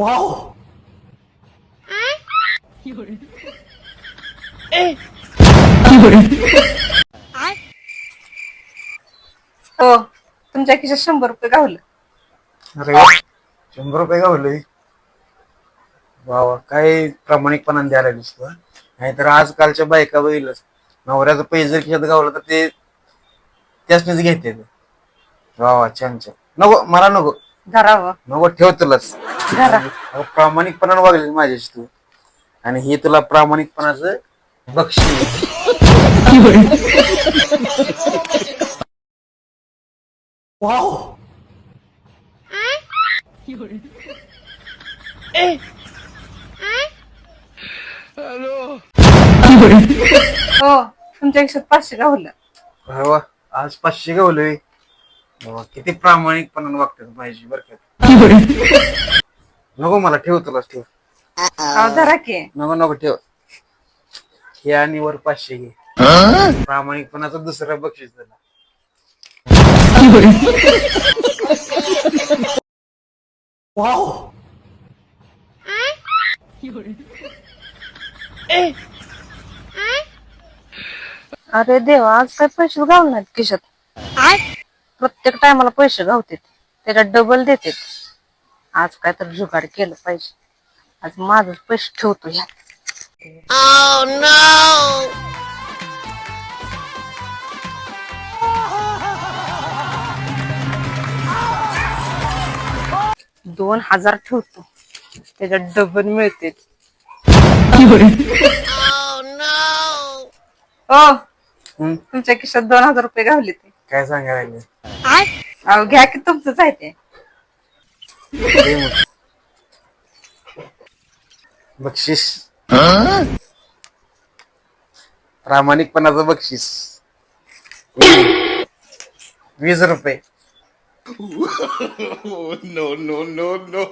Wow. हो, तुमच्या खिशात 100 रुपये गावलं. अरे वा, 100 रुपये गावले. वा वा, काय प्रामाणिकपणाने द्यायला दिसतो. नाहीतर आजकालच्या बायका बघितलंच, नवऱ्याचं पैसे जर खिशात गावलं तर ते त्यासनीच घेते. वा वा, छान छान. नको, मला नको. धरावं. नको, ठेव तुलाच. धरा. प्रामाणिकपणाने वागली माझ्याशी तू, आणि हे तुला प्रामाणिकपणाचं बक्षीस. वाव. हो, तुमच्या खिशात 500 गावलं. अरे वा, आज 500 गावलोय. वा, किती प्रामाणिकपणाने वागतात पाहिजे बरं का. नको, मला ठेव तुलाच, ठेव. अहो, धरा की. नको नको, ठेव. हे आणि वर 500 घे. प्रामाणिकपणाचं दुसरं बक्षीस दिला. वाव. अरे देवा, आज काय पैसे गावले नाहीत खिशात. प्रत्येक टायमाला पैसे गावतात, त्याच्यात डबल देतात. आज काय तर जुगाड केलं पाहिजे. आज माझच पैसे ठेवतो ह्यात. Oh, no! 2000 ठेवतो, त्याच्यात डबल मिळते. हो, तुमच्या खिशात 2000 रुपये गावले ते. काय सांगायला लागले? अहो, घ्या की, तुमचंच आहे ते. दे मग. बक्षीस, प्रामाणिकपणाचं बक्षीस 20 रुपये. no.